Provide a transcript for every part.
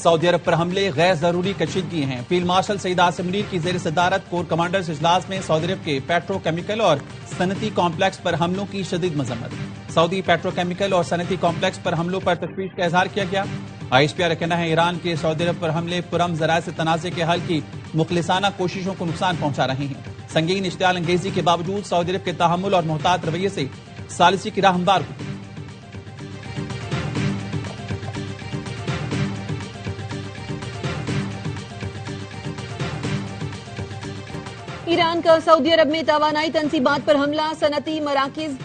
سعودی عرب پر حملے غیر ضروری کشیدگی ہیں۔ فیلڈ مارشل سعید عاصم منیر کی زیر صدارت کور کمانڈرز اجلاس میں سعودی عرب کے پیٹرو کیمیکل اور صنعتی کمپلیکس پر حملوں کی شدید مذمت۔ سعودی پیٹرو کیمیکل اور صنعتی کمپلیکس پر حملوں پر تشویش کا اظہار کیا گیا۔ ISPR کا کہنا ہے ایران کے سعودی عرب پر حملے پرامن ذرائع سے تنازع کے حل کی مخلصانہ کوششوں کو نقصان پہنچا رہے ہیں۔ سنگین اشتعال انگیزی کے باوجود سعودی عرب کے تحمل اور محتاط رویے سے ثالثی کی راہ ہموار ہوئی۔ ایران کا سعودی عرب میں توانائی تنصیبات پر حملہ، صنعتی مراکز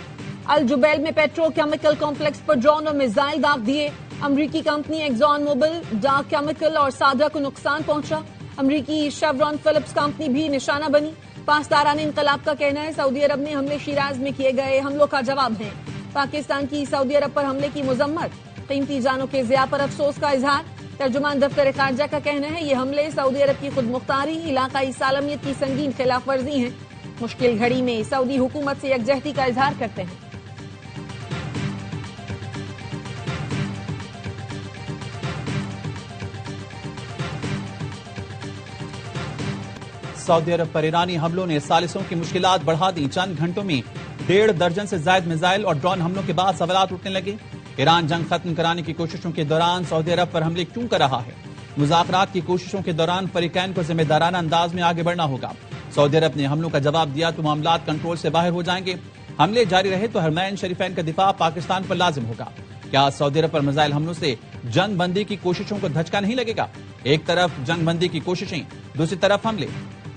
الجبیل میں پیٹرو کیمیکل کمپلیکس پر ڈرون اور میزائل داغ دیے۔ امریکی کمپنی ایگزان موبل، ڈاک کیمیکل اور ساڈا کو نقصان پہنچا۔ امریکی شیورون فلپس کمپنی بھی نشانہ بنی۔ پاسداران انقلاب کا کہنا ہے سعودی عرب میں حملے شیراز میں کیے گئے حملوں کا جواب ہیں۔ پاکستان کی سعودی عرب پر حملے کی مذمت، قیمتی جانوں کے ضیاع پر افسوس کا اظہار۔ ترجمان دفتر خارجہ کا کہنا ہے یہ حملے سعودی عرب کی خود مختاری، علاقائی سالمیت کی سنگین خلاف ورزی ہیں۔ مشکل گھڑی میں سعودی حکومت سے یکجہتی کا اظہار کرتے ہیں۔ سعودی عرب پر ایرانی حملوں نے ثالثوں کی مشکلات بڑھا دی۔ چند گھنٹوں میں 1.5 درجن سے زائد میزائل اور ڈرون حملوں کے بعد سوالات اٹھنے لگے۔ ایران جنگ ختم کرانے کی کوششوں کے دوران سعودی عرب پر حملے کیوں کر رہا ہے؟ مذاکرات کی کوششوں کے دوران فریقین کو ذمہ دارانہ انداز میں آگے بڑھنا ہوگا۔ سعودی عرب نے حملوں کا جواب دیا تو معاملات کنٹرول سے باہر ہو جائیں گے۔ حملے جاری رہے تو حرمین شریفین کا دفاع پاکستان پر لازم ہوگا۔ کیا سعودی عرب پر میزائل حملوں سے جنگ بندی کی کوششوں کو دھچکا نہیں لگے گا؟ ایک طرف جنگ بندی کی کوششیں، دوسری طرف حملے۔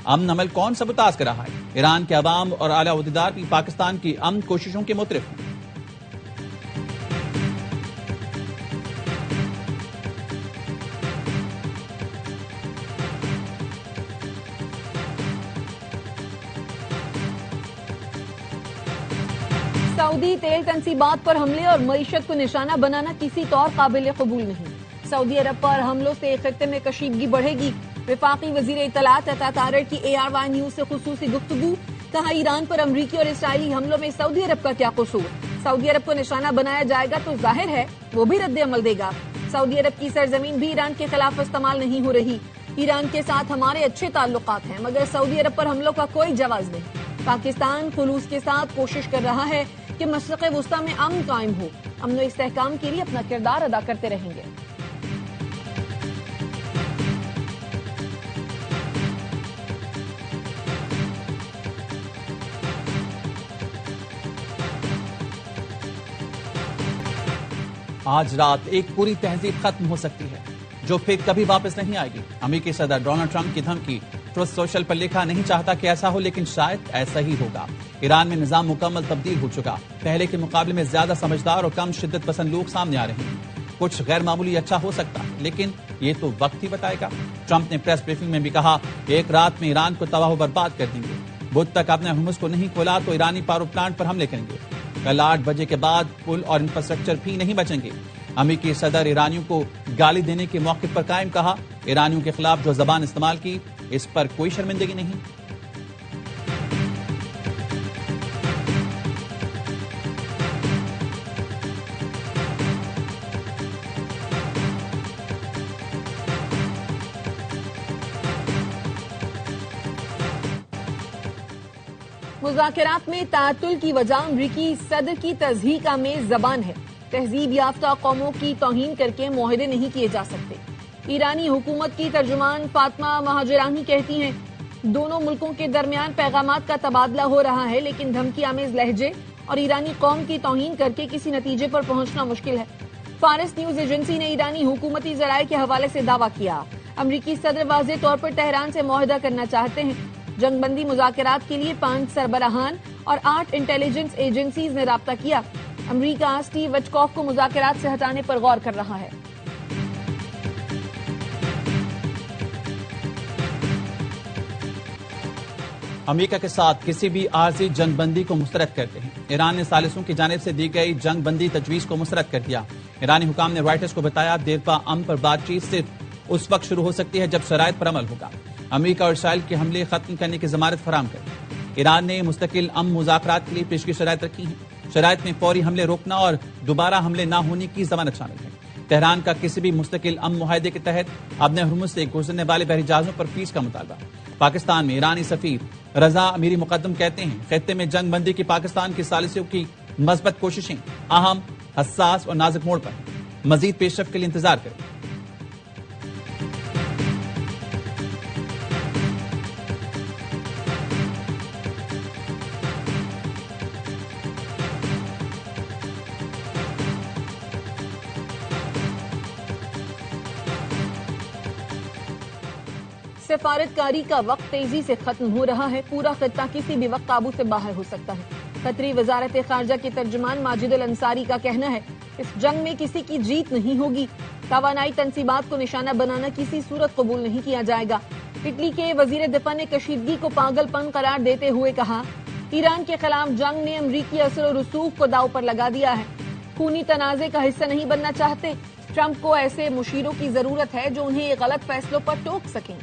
امن عمل کون سبوتاژ کر رہا ہے؟ ایران کے عوام اور اعلیٰ عہدیدار بھی پاکستان کی امن کوششوں کے مترف ہیں۔ سعودی تیل تنصیبات پر حملے اور معیشت کو نشانہ بنانا کسی طور قابل قبول نہیں۔ سعودی عرب پر حملوں سے خطے میں کشیدگی بڑھے گی۔ وفاقی وزیر اطلاعات عطا طارر کی ARY نیوز سے خصوصی گفتگو، کہا ایران پر امریکی اور اسرائیلی حملوں میں سعودی عرب کا کیا قصور؟ سعودی عرب کو نشانہ بنایا جائے گا تو ظاہر ہے وہ بھی رد عمل دے گا۔ سعودی عرب کی سرزمین بھی ایران کے خلاف استعمال نہیں ہو رہی۔ ایران کے ساتھ ہمارے اچھے تعلقات ہیں مگر سعودی عرب پر حملوں کا کوئی جواز نہیں۔ پاکستان خلوص کے ساتھ کوشش کر رہا ہے کہ مشرق وسطی میں امن قائم ہو۔ امن و استحکام کے لیے اپنا کردار ادا کرتے رہیں گے۔ آج رات ایک پوری تہذیب ختم ہو سکتی ہے جو پھر کبھی واپس نہیں آئے گی۔ امریکی صدر ڈونلڈ ٹرمپ کی دھمکی، ٹروتھ سوشل پر لکھا نہیں چاہتا کہ ایسا ہو لیکن شاید ایسا ہی ہوگا۔ ایران میں نظام مکمل تبدیل ہو چکا، پہلے کے مقابلے میں زیادہ سمجھدار اور کم شدت پسند لوگ سامنے آ رہے ہیں۔ کچھ غیر معمولی اچھا ہو سکتا ہے لیکن یہ تو وقت ہی بتائے گا۔ ٹرمپ نے پریس بریفنگ میں بھی کہا ایک رات میں ایران کو تباہ و برباد کر دیں گے۔ بدھ تک اپنے ہرمز کو نہیں کھولا تو ایرانی پاور پلانٹ پر حملے کریں گے۔ کل 8 بجے کے بعد پل اور انفراسٹرکچر بھی نہیں بچیں گے۔ امریکی صدر ایرانیوں کو گالی دینے کے موقف پر قائم، کہا ایرانیوں کے خلاف جو زبان استعمال کی اس پر کوئی شرمندگی نہیں۔ مذاکرات میں تعطل کی وجہ امریکی صدر کی تضحیق آمیز زبان ہے۔ تہذیب یافتہ قوموں کی توہین کر کے معاہدے نہیں کیے جا سکتے۔ ایرانی حکومت کی ترجمان فاطمہ مہاجرانی کہتی ہیں دونوں ملکوں کے درمیان پیغامات کا تبادلہ ہو رہا ہے لیکن دھمکی آمیز لہجے اور ایرانی قوم کی توہین کر کے کسی نتیجے پر پہنچنا مشکل ہے۔ فارس نیوز ایجنسی نے ایرانی حکومتی ذرائع کے حوالے سے دعویٰ کیا امریکی صدر واضح طور پر تہران سے معاہدہ کرنا چاہتے ہیں۔ جنگ بندی مذاکرات کے لیے 5 سربراہان اور 8 انٹیلیجنس ایجنسیز نے رابطہ کیا۔ امریکہ اسٹیو وٹکوف کو مذاکرات سے ہٹانے پر غور کر رہا ہے۔ امریکہ کے ساتھ کسی بھی عارضی جنگ بندی کو مسترد کرتے ہیں۔ ایران نے ثالثوں کی جانب سے دی گئی جنگ بندی تجویز کو مسترد کر دیا۔ ایرانی حکام نے رائٹرز کو بتایا دیرپا امن پر بات چیت صرف اس وقت شروع ہو سکتی ہے جب شرائط پر عمل ہوگا۔ امریکہ اور اسرائیل کے حملے ختم کرنے کی ضمانت فراہم کر ایران نے مستقل امن مذاکرات کے لیے پیشگی شرائط رکھی ہیں۔ شرائط میں فوری حملے روکنا اور دوبارہ حملے نہ ہونے کی ضمانت شامل ہے۔ تہران کا کسی بھی مستقل امن معاہدے کے تحت ابن ہرمز سے گزرنے والے بحری جہازوں پر فیس کا مطالبہ۔ پاکستان میں ایرانی سفیر رضا امیری مقدم کہتے ہیں خطے میں جنگ بندی کی پاکستان کی ثالثیوں کی مثبت کوششیں اہم، حساس اور نازک موڑ پر ہیں۔ مزید پیش رفت کے لیے انتظار کریں۔ سفارتکاری کا وقت تیزی سے ختم ہو رہا ہے، پورا خطہ کسی بھی وقت قابو سے باہر ہو سکتا ہے۔ قطری وزارت خارجہ کے ترجمان ماجد الانصاری کا کہنا ہے اس جنگ میں کسی کی جیت نہیں ہوگی، توانائی تنصیبات کو نشانہ بنانا کسی صورت قبول نہیں کیا جائے گا۔ اٹلی کے وزیر دفاع نے کشیدگی کو پاگل پن قرار دیتے ہوئے کہا ایران کے خلاف جنگ نے امریکی اثر و رسوخ کو داؤ پر لگا دیا ہے، خونی تنازع کا حصہ نہیں بننا چاہتے۔ ٹرمپ کو ایسے مشیروں کی ضرورت ہے جو انہیں غلط فیصلوں پر ٹوک سکیں۔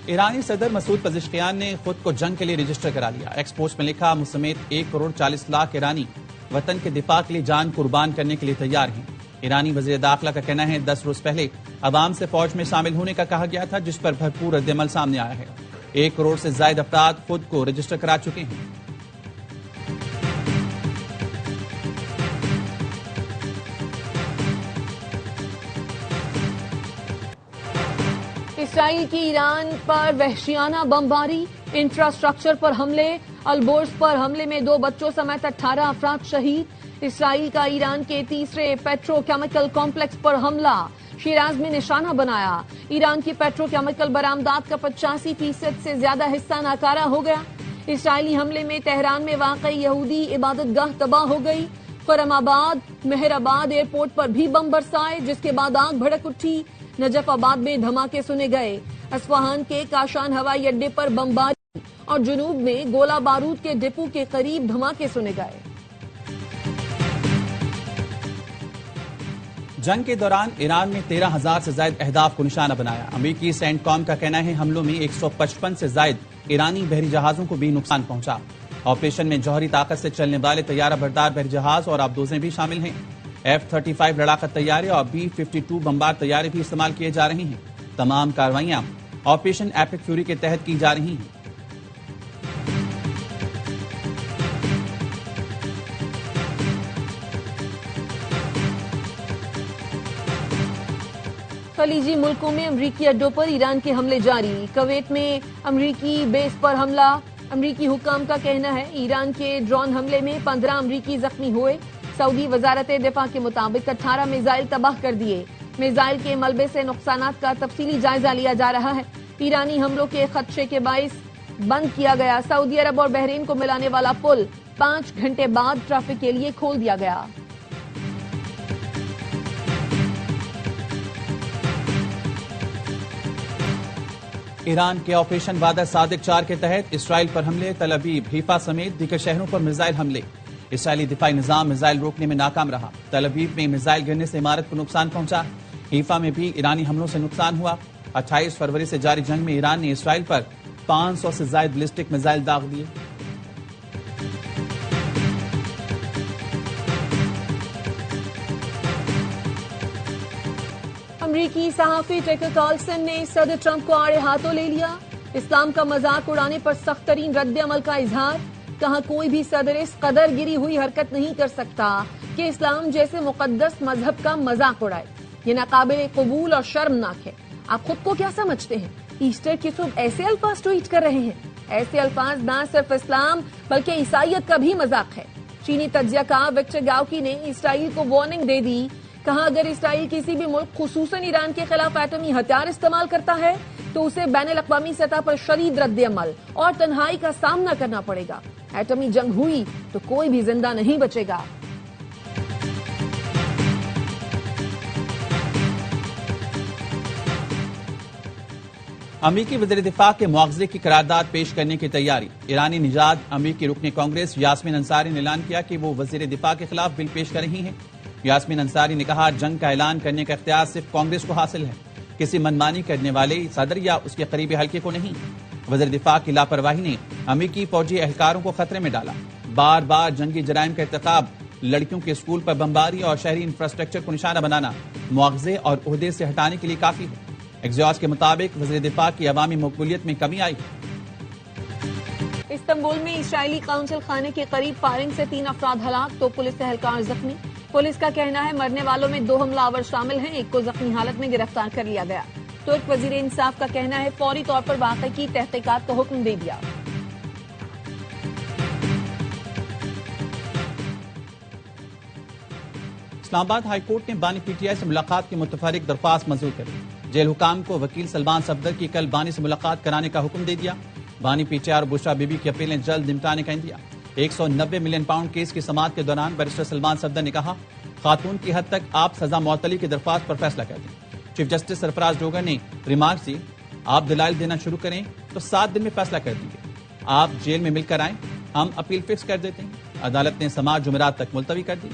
ایرانی صدر مسعود پزشکیان نے خود کو جنگ کے لیے رجسٹر کرا لیا۔ ایکس پوسٹ میں لکھا مجھ سمیت 1 کروڑ 40 لاکھ ایرانی وطن کے دفاع کے لیے جان قربان کرنے کے لیے تیار ہیں۔ ایرانی وزیر داخلہ کا کہنا ہے 10 روز پہلے عوام سے فوج میں شامل ہونے کا کہا گیا تھا، جس پر بھرپور رد عمل سامنے آیا ہے۔ 1 کروڑ سے زائد افراد خود کو رجسٹر کرا چکے ہیں۔ اسرائیل کی ایران پر وحشیانہ بمباری، انفراسٹرکچر پر حملے، البورز پر حملے میں 2 بچوں سمیت 18 افراد شہید۔ اسرائیل کا ایران کے تیسرے پیٹرو کیمیکل کمپلیکس پر حملہ، شیراز میں نشانہ بنایا۔ ایران کی پیٹرو کیمیکل برآمدات کا 85% سے زیادہ حصہ ناکارہ ہو گیا۔ اسرائیلی حملے میں تہران میں واقع یہودی عبادت گاہ تباہ ہو گئی۔ خرم آباد، مہر آباد ایئرپورٹ پر بھی بم برسائے، جس کے بعد آگ بھڑک اٹھی۔ نجف آباد میں دھماکے سنے گئے۔ اصفہان کے کاشان ہوائی اڈے پر بمباری اور جنوب میں گولہ بارود کے ڈپو کے قریب دھماکے سنے گئے۔ جنگ کے دوران ایران نے 13,000 سے زائد اہداف کو نشانہ بنایا۔ امریکی سینٹ کام کا کہنا ہے حملوں میں 155 سے زائد ایرانی بحری جہازوں کو بھی نقصان پہنچا۔ آپریشن میں جوہری طاقت سے چلنے والے طیارہ بردار بحری جہاز اور آبدوزیں بھی شامل ہیں۔ F-35 لڑاکا طیارے اور B-52 بمبار طیارے بھی استعمال کیے جا رہے ہیں۔ تمام کارروائیاں آپریشن ایپک فیوری کے تحت کی جا رہی ہیں۔ خلیجی ملکوں میں امریکی اڈوں پر ایران کے حملے جاری۔ کویت میں امریکی بیس پر حملہ، امریکی حکام کا کہنا ہے ایران کے ڈرون حملے میں 15 امریکی زخمی ہوئے۔ سعودی وزارت دفاع کے مطابق 18 میزائل تباہ کر دیے۔ میزائل کے ملبے سے نقصانات کا تفصیلی جائزہ لیا جا رہا ہے۔ ایرانی حملوں کے خدشے کے باعث بند کیا گیا سعودی عرب اور بحرین کو ملانے والا پل 5 گھنٹے بعد ٹریفک کے لیے کھول دیا گیا۔ ایران کے آپریشن وعدہ صادق 4 کے تحت اسرائیل پر حملے، تل ابیب، حیفا سمیت دیگر شہروں پر میزائل حملے۔ اسرائیلی دفاعی نظام میزائل روکنے میں ناکام رہا۔ تل ابیب میں میزائل گرنے سے عمارت کو نقصان پہنچا۔ حیفا میں بھی ایرانی حملوں سے نقصان ہوا۔ 28 فروری سے جاری جنگ میں ایران نے اسرائیل پر 500 سے زائد بیلسٹک میزائل داغ دیے۔ امریکی صحافی ٹیکر کارلسن نے صدر ٹرمپ کو آڑے ہاتھوں لے لیا۔ اسلام کا مذاق اڑانے پر سخت ترین رد عمل کا اظہار، کہا کوئی بھی صدر اس قدر گری ہوئی حرکت نہیں کر سکتا کہ اسلام جیسے مقدس مذہب کا مذاق اڑائے۔ یہ ناقابل قبول اور شرمناک ہے۔ آپ خود کو کیا سمجھتے ہیں؟ ایسٹر کی صبح ایسے الفاظ ٹویٹ کر رہے ہیں۔ ایسے الفاظ نہ صرف اسلام بلکہ عیسائیت کا بھی مذاق ہے۔ چینی تجزیہ کار وکٹر گاؤکی نے اسرائیل کو وارننگ دے دی، کہا اگر اسرائیل کسی بھی ملک خصوصاً ایران کے خلاف ایٹمی ہتھیار استعمال کرتا ہے تو اسے بین الاقوامی سطح پر شدید رد عمل اور تنہائی کا سامنا کرنا پڑے گا۔ ایٹمی جنگ ہوئی تو کوئی بھی زندہ نہیں بچے گا۔ امریکی وزیر دفاع کے مواخذے کی قرارداد پیش کرنے کی تیاری۔ ایرانی نژاد امریکی رکن کانگریس یاسمین انصاری نے اعلان کیا کہ وہ وزیر دفاع کے خلاف بل پیش کر رہی ہیں۔ یاسمین انصاری نے کہا جنگ کا اعلان کرنے کا اختیار صرف کانگریس کو حاصل ہے، کسی منمانی کرنے والے صدر یا اس کے قریبی حلقے کو نہیں۔ وزیر دفاع کی لاپرواہی نے امریکی فوجی اہلکاروں کو خطرے میں ڈالا۔ بار بار جنگی جرائم کا ارتکاب، لڑکیوں کے اسکول پر بمباری اور شہری انفراسٹرکچر کو نشانہ بنانا مواخذے اور عہدے سے ہٹانے کے لیے کافی ہے۔ ایگزیوس کے مطابق وزیر دفاع کی عوامی مقبولیت میں کمی آئی۔ استنبول میں اسرائیلی قونصل خانے کے قریب فائرنگ سے 3 افراد ہلاک تو پولیس اہلکار زخمی۔ پولیس کا کہنا ہے مرنے والوں میں 2 حملہ آور شامل ہیں، ایک کو زخمی حالت میں گرفتار کر لیا گیا۔ ترک وزیر انصاف کا کہنا ہے فوری طور پر واقعے کی تحقیقات کا حکم دے دیا۔ اسلام آباد ہائی کورٹ نے بانی پی ٹی آئی سے ملاقات کی متفرق درخواست منظور کر دی۔ جیل حکام کو وکیل سلمان صفدر کی کل بانی سے ملاقات کرانے کا حکم دے دیا۔ بانی پی ٹی آئی اور بشرا بی بی کی اپیلیں جلد نمٹانے کا دیا۔ 190 ملین پاؤنڈ کیس کی سماعت کے دوران بیرسٹر سلمان صفدر نے کہا خاتون کی حد تک آپ سزا معطلی کی درخواست پر فیصلہ کر دیں۔ چیف جسٹس سرفراز ڈوگر نے ریمارک دی آپ دلائل دینا شروع کریں تو 7 دن میں فیصلہ کر دیں گے۔ آپ جیل میں مل کر آئیں، ہم اپیل فکس کر دیتے ہیں۔ عدالت نے سماعت جمعرات تک ملتوی کر دی۔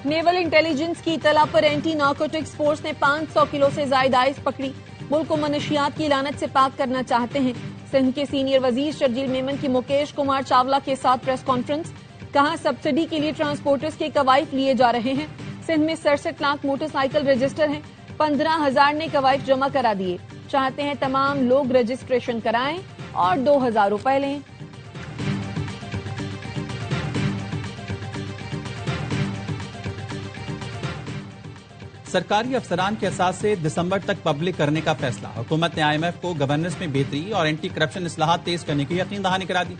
نیول انٹیلیجنس کی اطلاع پر اینٹی نارکوٹکس فورس نے 500 کلو سے زائد آئس پکڑی۔ ملک کو منشیات کی لعنت سے پاک کرنا چاہتے ہیں۔ سندھ کے سینئر وزیر شرجیل میمن کی مکیش کمار چاولہ کے ساتھ پریس کانفرنس، کہا سبسڈی کے لیے ٹرانسپورٹرز کے کوائف لیے جا رہے ہیں۔ سندھ میں 67 لاکھ موٹر سائیکل رجسٹر ہیں، 15,000 نے کوائف جمع کرا دیے۔ چاہتے ہیں تمام لوگ رجسٹریشن کرائیں اور 2,000 روپے لیں۔ سرکاری افسران کے اثاثے دسمبر تک پبلک کرنے کا فیصلہ۔ حکومت نے آئی ایم ایف کو گورننس میں بہتری اور اینٹی کرپشن اصلاحات تیز کرنے کی یقین دہانی کرا دی۔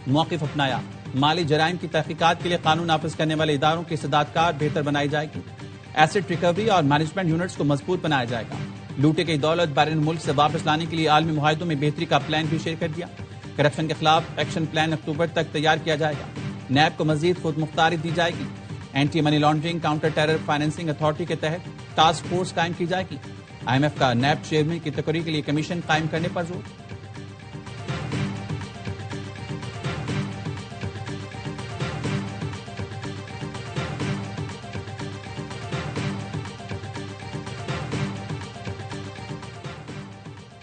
موقف اپنایا، مالی جرائم کی تحقیقات کے لیے قانون نافذ کرنے والے اداروں کی استعداد کار بہتر بنائی جائے گی۔ ایسٹ ریکوری اور مینجمنٹ یونٹس کو مضبوط بنایا جائے گا۔ لوٹے گئی دولت بیرون ملک سے واپس لانے کے لیے عالمی معاہدوں میں بہتری کا پلان بھی شیئر کر دیا۔ کرپشن کے خلاف ایکشن پلان اکتوبر تک تیار کیا جائے گا۔ نیب کو مزید خود مختاری دی جائے گی۔ Anti money laundering counter terror financing authority کے تحت ٹاسک فورس قائم کی جائے گی۔ آئی ایم ایف کا نیب چیئرمین کی تقرری کے لیے کمیشن قائم کرنے پر زور۔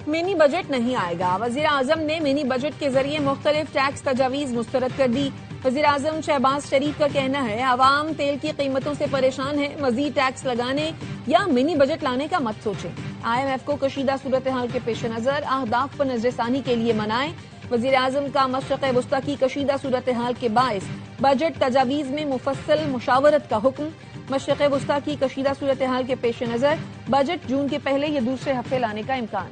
منی بجٹ نہیں آئے گا، وزیر اعظم نے منی بجٹ کے ذریعے مختلف ٹیکس تجاویز مسترد کر دی۔ وزیر اعظم شہباز شریف کا کہنا ہے عوام تیل کی قیمتوں سے پریشان ہے، مزید ٹیکس لگانے یا منی بجٹ لانے کا مت سوچیں۔ آئی ایم ایف کو کشیدہ صورتحال کے پیش نظر اہداف پر نظر ثانی کے لیے منائیں۔ وزیر اعظم کا مشرق وسطی کی کشیدہ صورتحال کے باعث بجٹ تجاویز میں مفصل مشاورت کا حکم۔ مشرق وسطی کی کشیدہ صورتحال کے پیش نظر بجٹ جون کے پہلے یا دوسرے ہفتے لانے کا امکان۔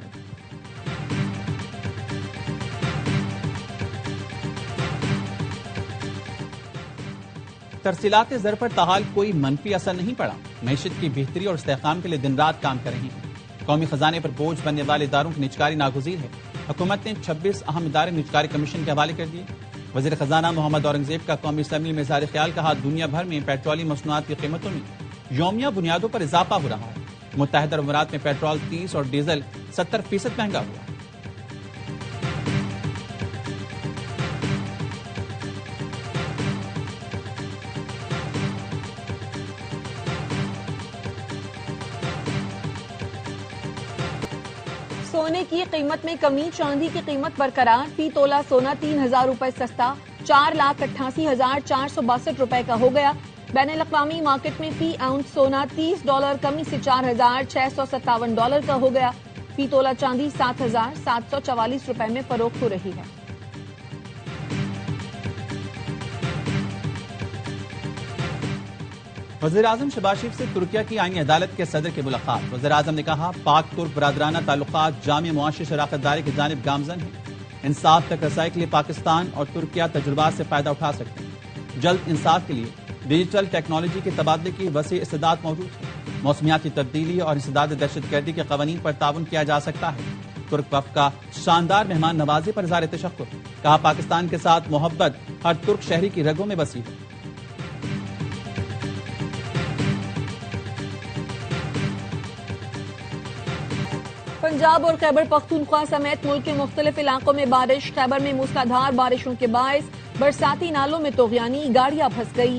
ترسیلات زر پر تاحال کوئی منفی اثر نہیں پڑا۔ معیشت کی بہتری اور استحکام کے لیے دن رات کام کر رہی ہیں۔ قومی خزانے پر بوجھ بننے والے اداروں کی نجکاری ناگزیر ہے۔ حکومت نے 26 اہم ادارے نجکاری کمیشن کے حوالے کر دیے۔ وزیر خزانہ محمد اورنگزیب کا قومی اسمبلی میں اظہار خیال، کہا دنیا بھر میں پیٹرولیم مصنوعات کی قیمتوں میں یومیہ بنیادوں پر اضافہ ہو رہا ہے۔ متحدہ عرب امارات میں پیٹرول 30 اور ڈیزل 70% مہنگا ہوا۔ سونے کی قیمت میں کمی، چاندی کی قیمت برقرار، فی تولہ سونا 3,000 روپے سستا 4,88,462 روپے کا ہو گیا۔ بین الاقوامی مارکیٹ میں فی اونس سونا $30 کمی سے $4,657 کا ہو گیا۔ فی تولہ چاندی 7,744 روپے میں فروخت ہو رہی ہے۔ وزیر اعظم شہباز شریف سے ترکیہ کی آئینی عدالت کے صدر کی ملاقات۔ وزیر اعظم نے کہا پاک ترک برادرانہ تعلقات جامع معاشی شراکت داری کی جانب گامزن ہیں۔ انصاف تک رسائی کے لیے پاکستان اور ترکیہ تجربات سے فائدہ اٹھا سکتے ہیں۔ جلد انصاف کے لیے ڈیجیٹل ٹیکنالوجی کے تبادلے کی وسیع استعداد موجود ہے۔ موسمیاتی تبدیلی اور انسداد دہشت گردی کے قوانین پر تعاون کیا جا سکتا ہے۔ ترک وفد کا شاندار مہمان نوازی پر اظہار تشکر، کہا پاکستان کے ساتھ محبت ہر ترک شہری کی رگوں میں بسی ہے۔ پنجاب اور خیبر پختونخوا سمیت ملک کے مختلف علاقوں میں بارش، خیبر میں موسلادھار بارشوں کے باعث برساتی نالوں میں طغیانی، گاڑیاں پھنس گئی۔